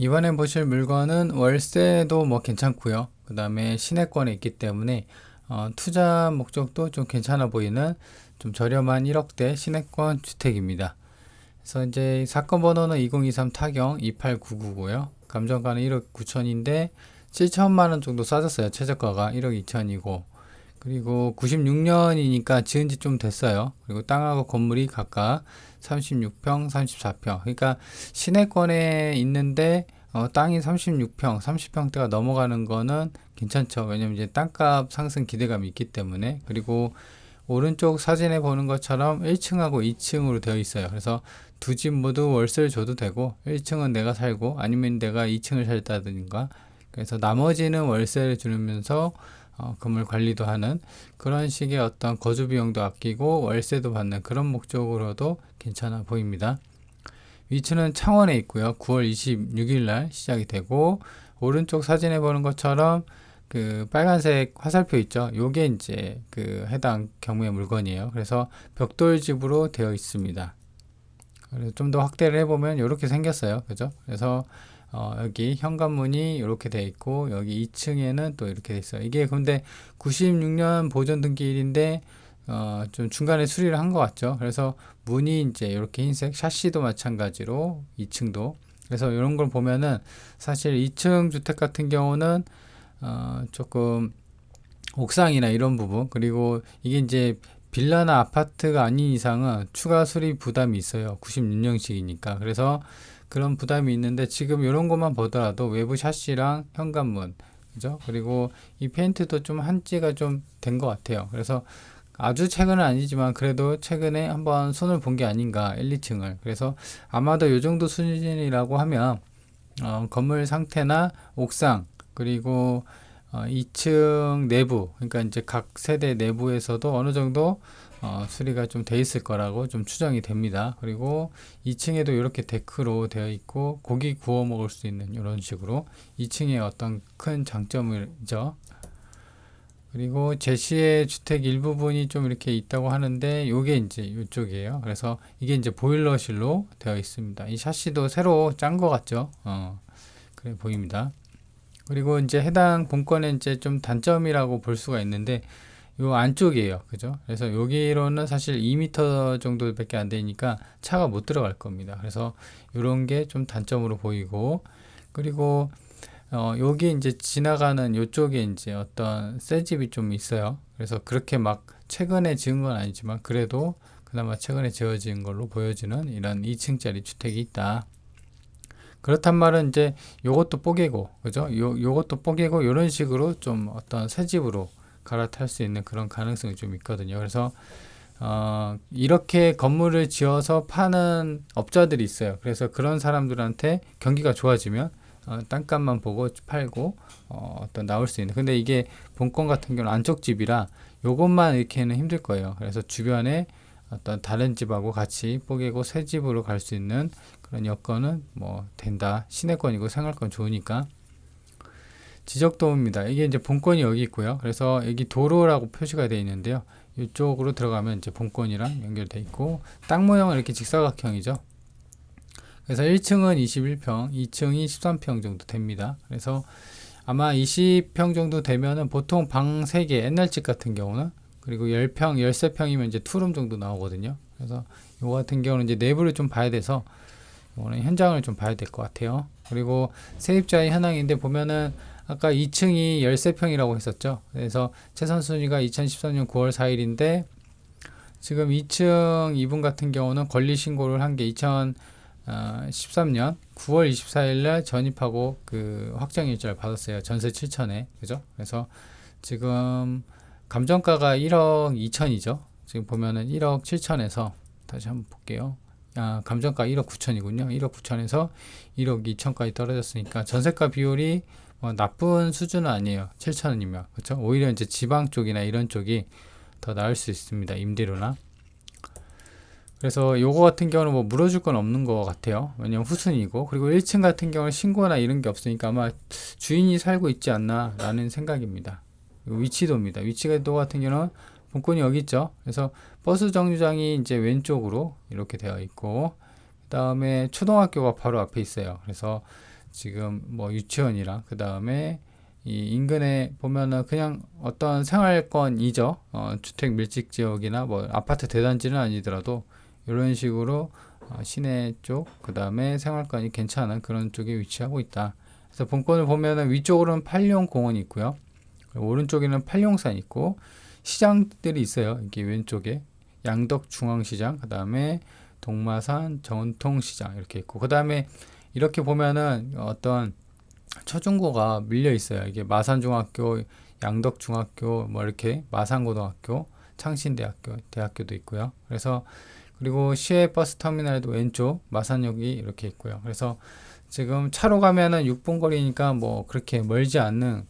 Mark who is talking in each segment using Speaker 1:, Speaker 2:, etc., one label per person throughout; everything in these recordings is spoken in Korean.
Speaker 1: 이번에 보실 물건은 월세도 뭐 괜찮고요. 그 다음에 시내권에 있기 때문에 투자 목적도 좀 괜찮아 보이는 좀 저렴한 1억대 시내권 주택입니다. 그래서 이제 사건 번호는 2023 타경 28999고요. 감정가는 1억 9천인데 7천만 원 정도 싸졌어요. 최저가가 1억 2천이고, 그리고 96년이니까 지은 지 좀 됐어요. 그리고 땅하고 건물이 각각 36평, 34평. 그러니까 시내권에 있는데 땅이 36평, 30평대가 넘어가는 거는 괜찮죠. 왜냐면 이제 땅값 상승 기대감이 있기 때문에. 그리고 오른쪽 사진에 보는 것처럼 1층하고 2층으로 되어 있어요. 그래서 두 집 모두 월세를 줘도 되고 1층은 내가 살고 아니면 내가 2층을 살다든가, 그래서 나머지는 월세를 주면서 건물 관리도 하는 그런 식의 어떤 거주 비용도 아끼고 월세도 받는 그런 목적으로도 괜찮아 보입니다. 위치는 창원에 있고요. 9월 26일 날 시작이 되고, 오른쪽 사진에 보는 것처럼 그 빨간색 화살표 있죠. 요게 이제 그 해당 경우의 물건이에요. 그래서 벽돌집으로 되어 있습니다. 그래서 좀 더 확대를 해보면 이렇게 생겼어요. 그죠? 그래서 여기 현관문이 이렇게 돼 있고, 여기 2층에는 또 이렇게 돼 있어요. 이게 근데 96년 보존 등기일인데 좀 중간에 수리를 한 것 같죠. 그래서 문이 이제 이렇게 흰색, 샤시도 마찬가지로 2층도. 그래서 이런 걸 보면은 사실 2층 주택 같은 경우는 조금 옥상이나 이런 부분, 그리고 이게 이제 빌라나 아파트가 아닌 이상은 추가 수리 부담이 있어요. 96년식이니까. 그래서 그런 부담이 있는데, 지금 이런 것만 보더라도 외부 샤시랑 현관문, 그죠? 그리고 이 페인트도 좀 한지가 좀 된 것 같아요. 그래서 아주 최근은 아니지만 그래도 최근에 한번 손을 본 게 아닌가, 1, 2층을. 그래서 아마도 이 정도 수준이라고 하면 건물 상태나 옥상, 그리고 2층 내부, 그러니까 이제 각 세대 내부에서도 어느 정도 수리가 좀 돼 있을 거라고 좀 추정이 됩니다. 그리고 2층에도 이렇게 데크로 되어 있고 고기 구워 먹을 수 있는 이런 식으로 2층의 어떤 큰 장점이죠. 그리고 제시의 주택 일부분이 좀 이렇게 있다고 하는데, 요게 이제 이쪽이에요. 그래서 이게 이제 보일러실로 되어 있습니다. 이 샤시도 새로 짠 것 같죠? 그래 보입니다. 그리고 이제 해당 본건의 이제 좀 단점이라고 볼 수가 있는데, 요 안쪽이에요. 그죠? 그래서 여기로는 사실 2m 정도밖에 안 되니까 차가 못 들어갈 겁니다. 그래서 이런 게 좀 단점으로 보이고, 그리고 여기 이제 지나가는 요쪽에 이제 어떤 새 집이 좀 있어요. 그래서 그렇게 막 최근에 지은 건 아니지만 그래도 그나마 최근에 지어진 걸로 보여지는 이런 2층짜리 주택이 있다. 그렇단 말은 이제 요것도 뽀개고, 그죠? 요것도 뽀개고, 요런 식으로 좀 어떤 새 집으로 갈아탈 수 있는 그런 가능성이 좀 있거든요. 그래서 이렇게 건물을 지어서 파는 업자들이 있어요. 그래서 그런 사람들한테 경기가 좋아지면 땅값만 보고 팔고 어떤 나올 수 있는. 근데 이게 본건 같은 경우는 안쪽 집이라 요것만 이렇게는 힘들 거예요. 그래서 주변에 어떤 다른 집하고 같이 뽀개고 새 집으로 갈 수 있는 그런 여건은 뭐 된다. 시내권이고 생활권 좋으니까. 지적도입니다. 이게 이제 본권이 여기 있고요. 그래서 여기 도로라고 표시가 되어 있는데요. 이쪽으로 들어가면 이제 본권이랑 연결되어 있고, 땅 모형은 이렇게 직사각형이죠. 그래서 1층은 21평, 2층이 13평 정도 됩니다. 그래서 아마 20평 정도 되면은 보통 방 3개, 옛날 집 같은 경우는, 그리고 10평, 13평이면 이제 투룸 정도 나오거든요. 그래서 이거 같은 경우는 이제 내부를 좀 봐야 돼서 이거는 현장을 좀 봐야 될 것 같아요. 그리고 세입자의 현황인데 보면은 아까 2층이 13평이라고 했었죠. 그래서 최선 순위가 2013년 9월 4일인데 지금 2층 이분 같은 경우는 권리 신고를 한 게 2013년 9월 24일 날 전입하고 그 확정 일자를 받았어요. 전세 7천에. 그죠? 그래서 지금 감정가가 1억 2천이죠. 지금 보면은 1억 7천에서 다시 한번 볼게요. 감정가 1억 9천이군요. 1억 9천에서 1억 2천까지 떨어졌으니까 전세가 비율이 나쁜 수준은 아니에요. 7천원이면. 그렇죠? 오히려 이제 지방 쪽이나 이런 쪽이 더 나을 수 있습니다. 임대료나. 그래서 요거 같은 경우는 뭐 물어줄 건 없는 것 같아요. 왜냐면 후순위고, 그리고 1층 같은 경우는 신고나 이런 게 없으니까 아마 주인이 살고 있지 않나 라는 생각입니다. 위치도입니다. 위치도 같은 경우는 본권이 여기 있죠. 그래서 버스 정류장이 이제 왼쪽으로 이렇게 되어 있고, 그 다음에 초등학교가 바로 앞에 있어요. 그래서 지금 뭐 유치원이랑 그 다음에 이 인근에 보면은 그냥 어떤 생활권이죠. 주택 밀집 지역이나 뭐 아파트 대단지는 아니더라도 이런 식으로 시내 쪽, 그 다음에 생활권이 괜찮은 그런 쪽에 위치하고 있다. 그래서 본권을 보면은 위쪽으로는 팔룡공원이 있고요. 오른쪽에는 팔룡산 있고 시장들이 있어요. 이게 왼쪽에 양덕중앙시장, 그 다음에 동마산 전통시장 이렇게 있고, 그 다음에 이렇게 보면은 어떤 초중고가 밀려 있어요. 이게 마산중학교, 양덕중학교, 뭐 이렇게 마산고등학교, 창신대학교, 대학교도 있고요. 그래서 그리고 시외 버스 터미널에도 왼쪽 마산역이 이렇게 있고요. 그래서 지금 차로 가면은 6분 거리니까 뭐 그렇게 멀지 않는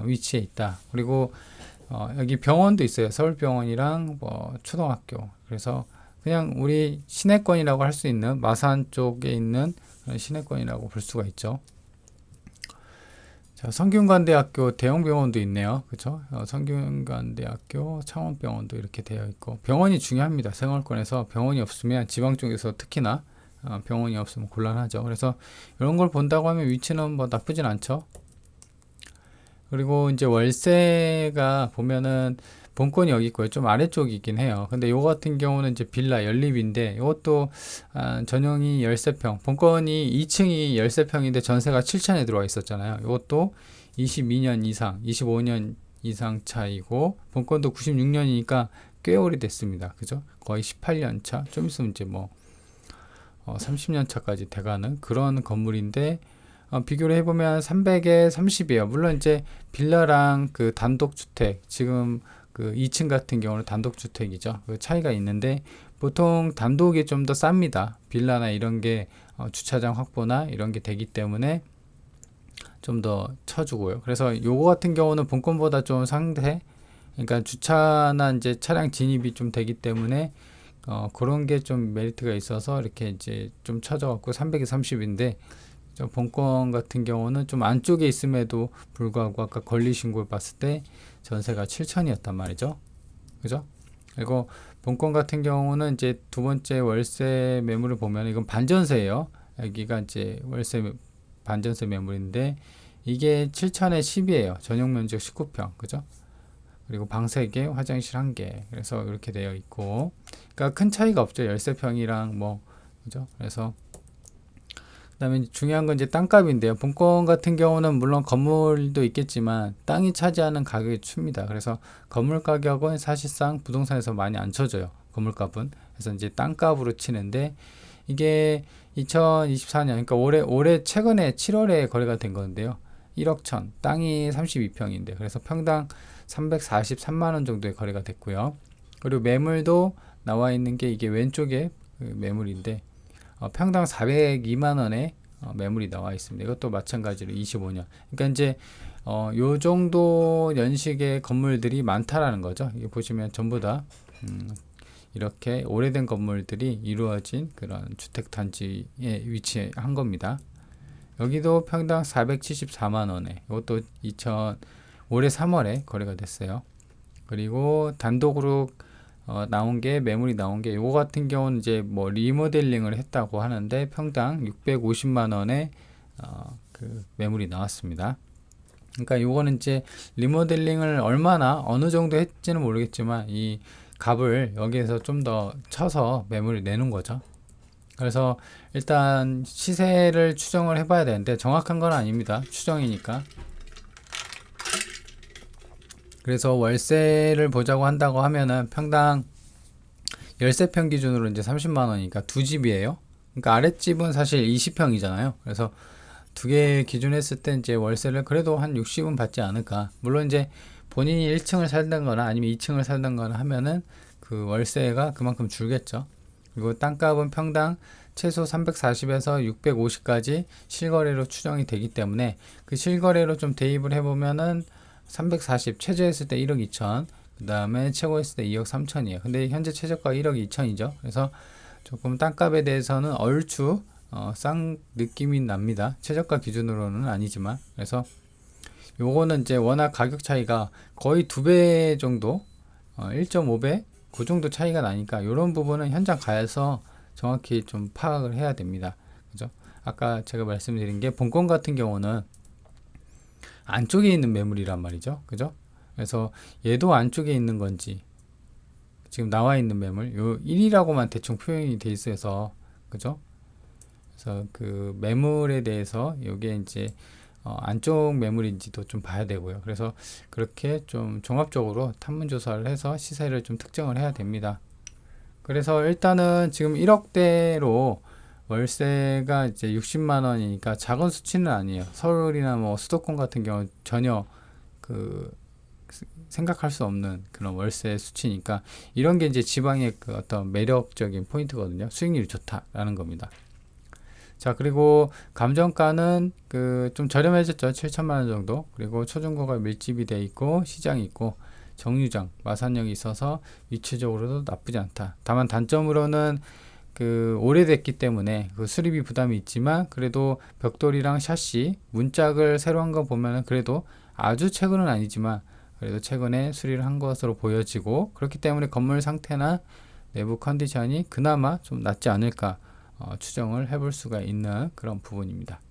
Speaker 1: 위치에 있다. 그리고 여기 병원도 있어요. 서울병원이랑 뭐 초등학교. 그래서 그냥 우리 시내권이라고 할 수 있는 마산 쪽에 있는 시내권이라고 볼 수가 있죠. 자, 성균관대학교 대형병원도 있네요. 그렇죠? 성균관대학교 창원병원도 이렇게 되어 있고, 병원이 중요합니다. 생활권에서 병원이 없으면 지방 쪽에서 특히나 병원이 없으면 곤란하죠. 그래서 이런 걸 본다고 하면 위치는 뭐 나쁘진 않죠. 그리고 이제 월세가 보면은 본권이 여기 있고요. 좀 아래쪽이긴 해요. 근데 요거 같은 경우는 이제 빌라 연립인데, 이것도 전용이 13평, 본권이 2층이 13평인데 전세가 7천에 들어와 있었잖아요. 이것도 22년 이상, 25년 이상 차이고, 본권도 96년이니까 꽤 오래됐습니다. 그죠? 거의 18년 차, 좀 있으면 이제 뭐 30년 차까지 돼가는 그런 건물인데, 비교를 해보면 300에 30이에요. 물론 이제 빌라랑 그 단독주택, 지금 그 2층 같은 경우는 단독주택이죠. 그 차이가 있는데, 보통 단독이 좀 더 쌉니다. 빌라나 이런 게 주차장 확보나 이런 게 되기 때문에 좀 더 쳐주고요. 그래서 요거 같은 경우는 본권보다 좀 상대, 그러니까 주차나 이제 차량 진입이 좀 되기 때문에 그런 게 좀 메리트가 있어서 이렇게 이제 좀 쳐져갖고 300에 30인데, 본권 같은 경우는 좀 안쪽에 있음에도 불구하고 아까 권리신고를 봤을 때 전세가 7천이었단 말이죠. 그죠? 그리고 본권 같은 경우는 이제 두 번째 월세 매물을 보면 이건 반전세예요. 여기가 이제 월세 반전세 매물인데 이게 7천에 10이에요. 전용 면적 19평. 그죠? 그리고 방 3개, 화장실 1개. 그래서 이렇게 되어 있고, 그러니까 큰 차이가 없죠. 13평이랑 뭐, 그죠? 그래서 그다음에 중요한 건 이제 땅값인데요. 본권 같은 경우는 물론 건물도 있겠지만 땅이 차지하는 가격이 춥니다. 그래서 건물 가격은 사실상 부동산에서 많이 안 쳐져요. 건물값은. 그래서 이제 땅값으로 치는데, 이게 2024년, 그러니까 올해 최근에 7월에 거래가 된 건데요. 1억 천, 땅이 32평인데, 그래서 평당 343만 원 정도의 거래가 됐고요. 그리고 매물도 나와 있는 게 이게 왼쪽에 그 매물인데, 평당 402만 원에 매물이 나와 있습니다. 이것도 마찬가지로 25년. 그러니까 이제 요 정도 연식의 건물들이 많다라는 거죠. 이게 보시면 전부 다 이렇게 오래된 건물들이 이루어진 그런 주택 단지에 위치한 겁니다. 여기도 평당 474만 원에, 이것도 올해 3월에 거래가 됐어요. 그리고 단독으로 나온 게, 매물이 나온 게 요거 같은 경우는 이제 뭐 리모델링을 했다고 하는데 평당 650만 원에 그 매물이 나왔습니다. 그러니까 요거는 이제 리모델링을 얼마나 어느 정도 했지는 모르겠지만 이 값을 여기에서 좀 더 쳐서 매물을 내는 거죠. 그래서 일단 시세를 추정을 해봐야 되는데 정확한 건 아닙니다. 추정이니까. 그래서 월세를 보자고 한다고 하면은 평당 13평 기준으로 이제 30만 원이니까 두 집이에요. 그러니까 아랫집은 사실 20평이잖아요. 그래서 두 개 기준 했을 때 이제 월세를 그래도 한 60은 받지 않을까. 물론 이제 본인이 1층을 살던 거나 아니면 2층을 살던 거나 하면은 그 월세가 그만큼 줄겠죠. 그리고 땅값은 평당 최소 340에서 650까지 실거래로 추정이 되기 때문에 그 실거래로 좀 대입을 해보면은 340 최저했을 때 1억 2천, 그 다음에 최고했을 때 2억 3천이에요. 근데 현재 최저가 1억 2천이죠. 그래서 조금 땅값에 대해서는 얼추 싼 느낌이 납니다. 최저가 기준으로는 아니지만. 그래서 요거는 이제 워낙 가격 차이가 거의 2배 정도, 1.5배 그 정도 차이가 나니까 이런 부분은 현장 가서 정확히 좀 파악을 해야 됩니다. 그죠? 아까 제가 말씀드린 게 본건 같은 경우는 안쪽에 있는 매물이란 말이죠. 그죠? 그래서 얘도 안쪽에 있는 건지 지금 나와 있는 매물 요 1이라고만 대충 표현이 돼 있어서 그죠? 그래서 그 매물에 대해서 요게 이제 안쪽 매물인지도 좀 봐야 되고요. 그래서 그렇게 좀 종합적으로 탐문 조사를 해서 시세를 좀 특정을 해야 됩니다. 그래서 일단은 지금 1억대로 월세가 이제 60만 원이니까 작은 수치는 아니에요. 서울이나 뭐 수도권 같은 경우 전혀 그 생각할 수 없는 그런 월세 수치니까 이런 게 이제 지방의 그 어떤 매력적인 포인트거든요. 수익률이 좋다라는 겁니다. 자, 그리고 감정가는 그 좀 저렴해졌죠. 7천만 원 정도. 그리고 초중고가 밀집이 돼 있고 시장이 있고 정류장, 마산역이 있어서 위치적으로도 나쁘지 않다. 다만 단점으로는 그 오래됐기 때문에 그 수리비 부담이 있지만 그래도 벽돌이랑 샤시, 문짝을 새로 한 거 보면은 그래도 아주 최근은 아니지만 그래도 최근에 수리를 한 것으로 보여지고 그렇기 때문에 건물 상태나 내부 컨디션이 그나마 좀 낫지 않을까 추정을 해볼 수가 있는 그런 부분입니다.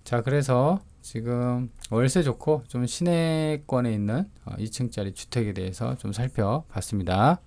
Speaker 1: 자, 그래서 지금 월세 좋고 좀 시내권에 있는 2층짜리 주택에 대해서 좀 살펴봤습니다.